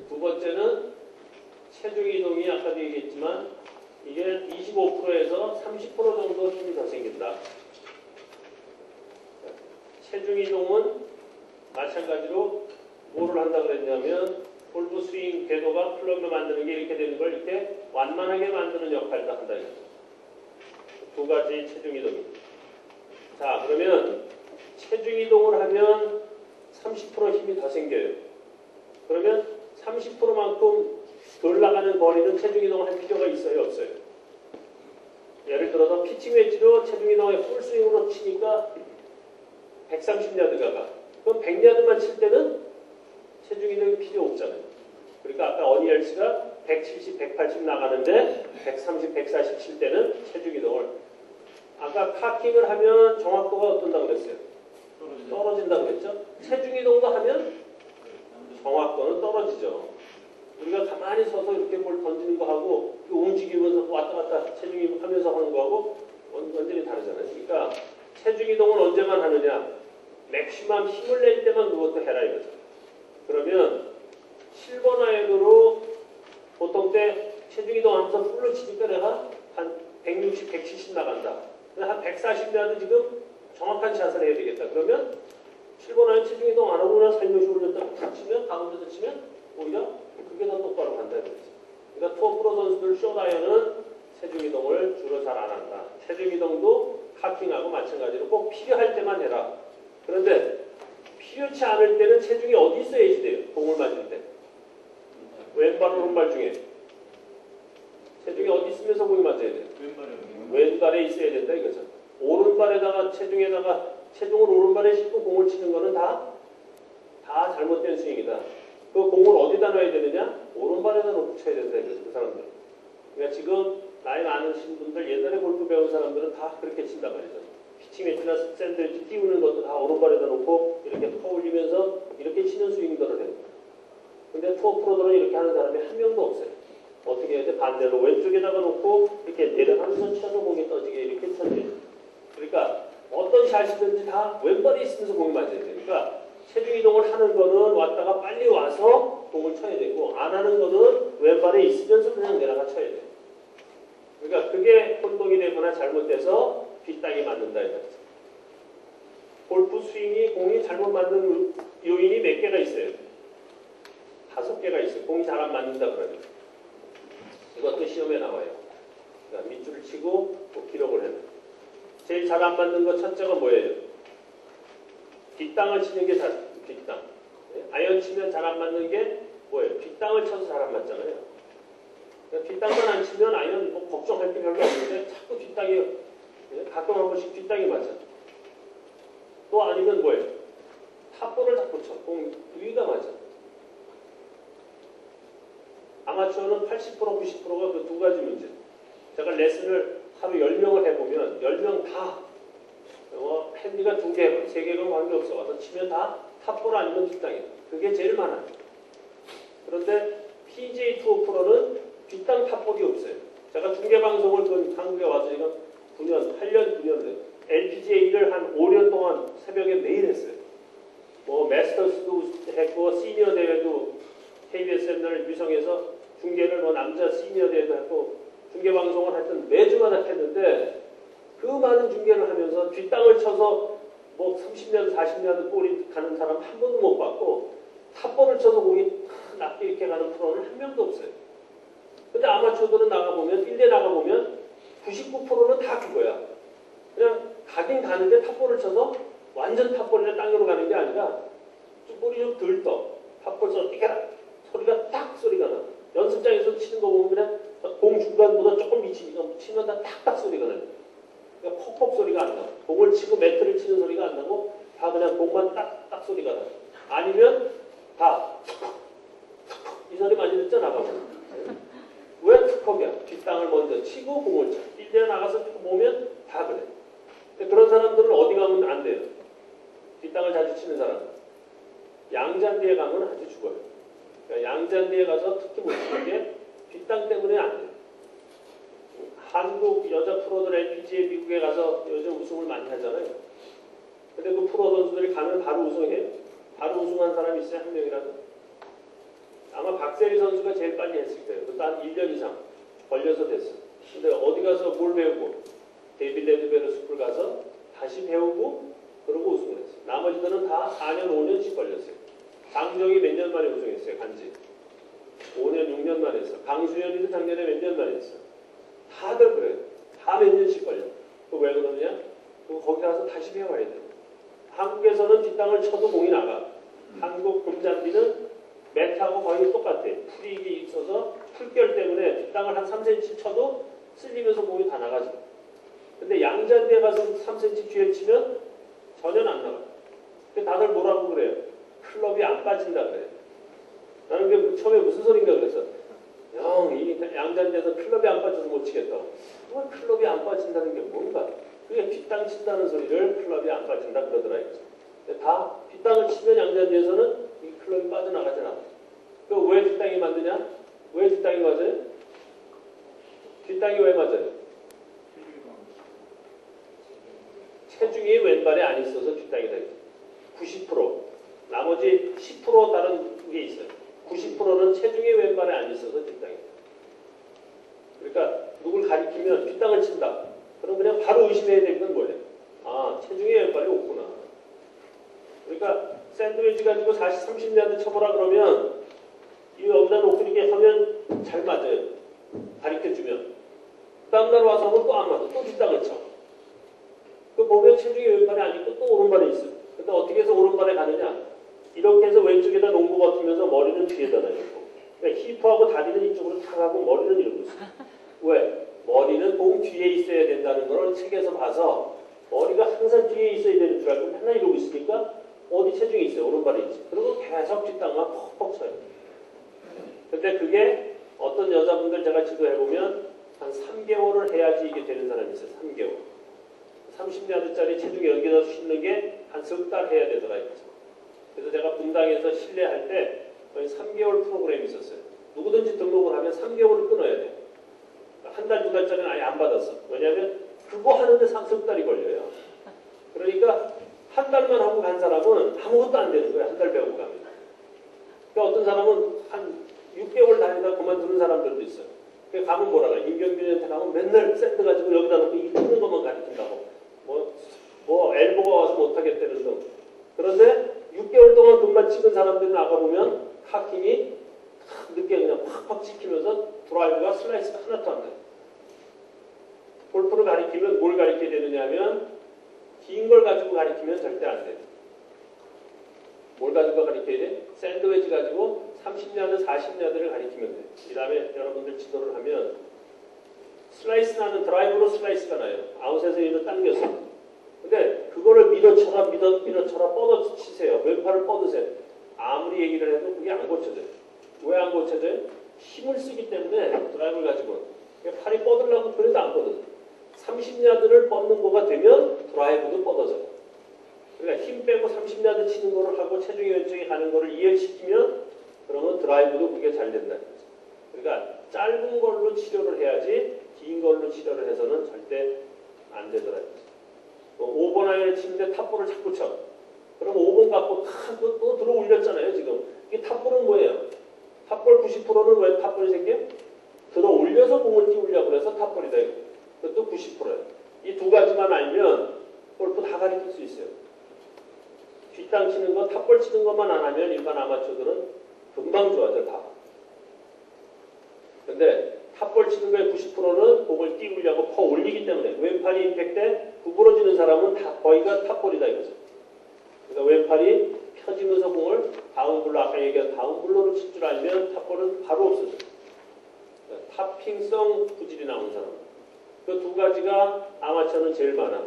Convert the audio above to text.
두 번째는 체중 이동이 아까도 얘기했지만 이게 25%에서 30% 정도 힘이 더 생긴다. 체중 이동은 마찬가지로 뭐를 한다 그랬냐면 골프 스윙 궤도가 클럽을 만드는 게 이렇게 되는 걸 이렇게 완만하게 만드는 역할도 한다. 두 가지 체중 이동이. 자, 그러면 체중 이동을 하면 30% 힘이 더 생겨요. 그러면 30%만큼 덜 나가는 거리는 체중 이동을 할 필요가 있어요, 없어요? 예를 들어서 피칭 웨지로 체중 이동을 풀스윙으로 치니까 130야드가 가. 그럼 100야드만 칠 때는 체중 이동이 필요 없잖아요. 그러니까 아까 어니엘스가 170, 180 나가는데 130, 140 칠 때는 체중 이동을 아까 카킹을 하면 정확도가 어떤다고 그랬어요? 떨어진다고 그랬죠? 체중 이동도 하면 정확도는 떨어지죠. 우리가 가만히 서서 이렇게 뭘 던지는 거 하고 움직이면서 왔다 갔다 체중 이동하면서 하는 거하고 완전히 다르잖아요. 그러니까 체중 이동은 언제만 하느냐? 맥시멈 힘을 낼 때만 그것도 해라 이거죠. 그러면 7번 아이언으로 보통 때 체중 이동하면서 풀로 치니까 내가 한 160, 170 나간다. 한 140야드 지금 정확한 샷을 해야 되겠다. 그러면 7번 아이언 체중 이동 안 하고 그냥 살며시 올렸다가 탁 치면 가운데서 치면 오히려 그게 더 똑바로 간다 이거지. 그러니까 투어 프로 선수들 숏 아이언은 체중 이동을 주로 잘 안 한다. 체중 이동도 카킹하고 마찬가지로 꼭 필요할 때만 해라. 그런데 필요치 않을 때는 체중이 어디 있어야지 돼요? 공을 맞을 때. 왼발, 오른발 중에. 체중이 어디 있으면서 공이 맞아야 돼요? 왼발에 있어야 된다 이거죠. 오른발에다가 체중을 오른발에 싣고 공을 치는 거는 다 잘못된 스윙이다. 그 공을 어디다 놔야 되느냐? 오른발에다 놓고 쳐야 된다 이거죠. 그 사람들. 그러니까 지금 나이 많으신 분들 옛날에 골프 배운 사람들은 다 그렇게 친단 말이죠. 피칭 웨지나 샌드위치 띄우는 것도 다 오른발에다 놓고 이렇게 퍼올리면서 이렇게 치는 스윙들을 해요. 근데 투어 프로들은 이렇게 하는 사람이 한 명도 없어요. 어떻게 해야 돼? 반대로 왼쪽에다가 놓고 이렇게 내려가면서 쳐서 공이 떠지게 이렇게 쳐줘요. 그러니까 어떤 샷이든지 다 왼발에 있으면서 공이 맞아야 돼요. 그러니까 체중 이동을 하는 거는 왔다가 빨리 와서 공을 쳐야 되고 안 하는 거는 왼발에 있으면서 그냥 내려가 쳐야 돼요. 그러니까 그게 혼동이 되거나 잘못돼서 뒷땅이 맞는다 이거죠. 골프 스윙이 공이 잘못 맞는 요인이 몇 개가 있어요? 5개가 있어요. 공이 잘 안 맞는다 그러면. 이것도 시험에 나와요. 그러니까 밑줄을 치고 기록을 해요. 제일 잘 안 맞는 거 첫째가 뭐예요? 뒷땅을 치는 게 뒷땅. 아이언 치면 잘 안 맞는 게 뭐예요? 뒷땅을 쳐서 잘 안 맞잖아요. 그러니까 뒷땅만 안 치면 아이언 뭐 걱정할 게 별로 없는데 자꾸 뒷땅이 가끔 한 번씩 뒷땅이 맞아. 또 아니면 뭐예요? 탑볼을 자꾸 쳐. 공 위가 맞아. 아마추어는 80%, 90%가 그 두 가지 문제. 제가 레슨을 하루 10명을 해보면 10명 다 핸디가 2개, 3개가 관계없어. 와서 치면 다 탑볼 아니면 뒷땅이에요. 그게 제일 많아요. 그런데 PGA 투어 프로는 뒷땅 탑볼이 없어요. 제가 중계방송을 한국에 와서 지금 9년, 8년, 9년 LPGA를 한 5년 동안 새벽에 매일 했어요. 뭐 마스터스도 했고 시니어 대회도 KBS 옛날 유성에서 중계를 뭐 남자 시니어 대회도 했고 중계방송을 하여튼 매주마다 했는데 그 많은 중계를 하면서 뒷땅을 쳐서 뭐 30년, 40년 볼이 가는 사람 한 번도 못 봤고 탑볼을 쳐서 공이 낮게 이렇게 가는 프로는 한 명도 없어요. 근데 아마추어들은 나가보면 1대 나가보면 99%는 다 그거야. 그냥 가긴 가는데 탑볼을 쳐서 완전 탑볼이나 땅으로 가는 게 아니라 좀 볼이 좀 덜 떠. 탑볼 쳐 띠까라 소리가 딱 소리가 나. 연습장에서 치는 거 보면 그냥 공 중간보다 조금 미치니까 치면 다 딱딱 소리가 나요. 그러니까 퍽퍽 소리가 안 나. 공을 치고 매트를 치는 소리가 안 나고 다 그냥 공만 딱딱 소리가 나. 아니면 다 이 소리 많이 듣죠 나가면. 왜 툭퍽이야? 뒷땅을 먼저 치고 공을 쳐. 1대 나가서 보면 다 그래. 그런 사람들은 어디 가면 안 돼요. 뒷땅을 자주 치는 사람. 양잔디에 가면 아주 죽어요. 그러니까 양잔디에 가서 특히 못 치는 게 뒷땅 때문에 안 돼요. 한국 여자 프로들 LPGA 미국에 가서 요즘 우승을 많이 하잖아요. 근데 그 프로 선수들이 가면 바로 우승해요. 바로 우승한 사람이 있어요? 한 명이라도? 아마 박세리 선수가 제일 빨리 했을 거예요. 그것도 한 1년 이상 걸려서 됐어. 근데 어디 가서 뭘 배우고 데이빗 레드베르 스쿨 가서 다시 배우고 그러고 우승을 했어요. 나머지들은 다 4년, 5년씩 걸렸어요. 장정이 몇 년 만에 우승했어요. 간지. 5년, 6년 만에 했어. 강수현이도 작년에 몇 년 만에 했어. 다들 그래요. 다 몇 년씩 걸려. 왜 그러느냐? 거기 가서 다시 배워야 돼요. 한국에서는 뒷땅을 쳐도 공이 나가. 한국 금잔디는 매트하고 거의 똑같아. 풀이 있어서 풀결 때문에 뒷땅을 한 3cm 쳐도 쓸리면서 공이 다 나가죠. 근데 양잔디에 가서 3cm 뒤에 치면 전혀 안 나가. 근데 다들 뭐라고 그래요? 클럽이 안 빠진다 그래요. 나는 그게 처음에 무슨 소린가 그래서 형, 이 양잔디에서 클럽이 안 빠져서 못 치겠다. 정말 클럽이 안 빠진다는 게 뭔가? 그게 뒷땅 친다는 소리를 클럽이 안 빠진다 그러더라고요. 다 뒷땅을 치면 양잔디에서는 이 클럽이 빠져나가지 않아. 그럼 왜 뒷땅이 맞느냐? 왜 뒷땅이 맞아요? 뒷땅이 왜 맞아요? 체중이 왼발에 안 있어서 뒷땅이 되죠. 90%. 나머지 10% 다른 게 있어요. 90%는 체중이 왼발에 안 있어서 뒷땅이 돼요. 그러니까 누굴 가리키면 뒷땅을 친다. 그럼 그냥 바로 의심해야 되는 건 뭐예요? 아, 체중이 왼발이 없구나. 그러니까 샌드위치 가지고 30야드 쳐보라 그러면 이 여기다 놓고 이렇게 하면 잘 맞아요. 가리켜주면. 다음날 와서 하면 또 안 맞아. 또 뒷땅을 쳐. 그 보면 체중이 왼발에 안 있고 또 오른발에 있어. 근데 어떻게 해서 오른발에 가느냐? 이렇게 해서 왼쪽에다 농구 버티면서 머리는 뒤에다 놔있고. 그러니까 힙하고 다리는 이쪽으로 탁하고 머리는 이러고 있어. 왜? 머리는 공 뒤에 있어야 된다는 걸 책에서 봐서 머리가 항상 뒤에 있어야 되는 줄 알고 맨날 이러고 있으니까 어디 체중이 있어요? 오른발에 있지. 그리고 계속 뒷땅만 퍽퍽 쳐요. 근데 그게 어떤 여자분들 제가 지도해보면 한 3개월을 해야지 이게 되는 사람이 있어요. 3개월. 30야드짜리 체중이 여기다 싣는 게 한 석 달 해야 되더라고요. 그래서 제가 분당에서 실내할 때 거의 3개월 프로그램이 있었어요. 누구든지 등록을 하면 3개월을 끊어야 돼요. 한 달, 두 달짜리는 아예 안 받았어. 왜냐하면 그거 하는데 석 달이 걸려요. 그러니까 한 달만 하고 간 사람은 아무것도 안 되는 거예요. 한 달 배우고 가면. 그러니까 어떤 사람은 한 6개월 다니다 그만두는 사람들도 있어요. 그러니까 가면 뭐라 그래. 임경빈한테 가면 맨날 샌드 가지고 여기다 놓고 이 뜯는 것만 가르친다고. 뭐 엘보가 와서 못하겠다는 등. 그런데 6개월 동안 금방 찍은 사람들이 나가보면 카킹이 늦게 그냥 팍팍 찍히면서 드라이브가 슬라이스가 하나도 안 돼요. 골프를 가리키면 뭘 가리켜야 되느냐 하면 긴 걸 가지고 가리키면 절대 안 돼요. 뭘 가지고 가리켜야 돼? 샌드웨지 가지고 30야드, 40야드를 가리키면 돼요. 그 다음에 여러분들 지도를 하면 슬라이스 나는 드라이브로 슬라이스가 나요. 아웃에서 이로 당겼어. 근데 그거를 밀어쳐라 뻗어 치세요. 왼팔을 뻗으세요. 아무리 얘기를 해도 그게 안 고쳐져요. 왜 안 고쳐져요? 힘을 쓰기 때문에 드라이브를 가지고 팔이 뻗으려고 그래도 안 뻗어요. 30야드를 뻗는 거가 되면 드라이브도 뻗어져요. 그러니까 힘 빼고 30야드 치는 거를 하고 체중이 왼쪽에 가는 거를 이해시키면 그러면 드라이브도 그게 잘 된다는 거죠. 그러니까 짧은 걸로 치료를 해야지 긴 걸로 치료를 해서는 절대 안 되더라고요. 5번 아이를 치는데 탑볼을 자꾸 쳐. 그럼 5번 갖고 또 들어 올렸잖아요, 지금. 이게 탑볼은 뭐예요? 탑볼 90%는 왜 탑볼이 생겨? 들어 올려서 공을 띄우려고 그래서 탑볼이다. 그것도 90%예요. 이 두 가지만 알면 골프 다 가르칠 수 있어요. 뒷땅 치는 거, 탑볼 치는 것만 안 하면 일반 아마추어들은 금방 좋아져, 다. 근데 탑볼 치는 거에 90%는 공을 띄우려고 퍼 올리기 때문에 왼팔이 임팩트에 구부러지는 사람은 다 거의가 탑볼이다 이거죠. 그러니까 왼팔이 펴지면서 공을 다운블로 아까 얘기한 다운블로로 칠 줄 알면 탑볼은 바로 없어져요. 그러니까 탑핑성 구질이 나오는 사람. 그 두 가지가 아마추어는 제일 많아.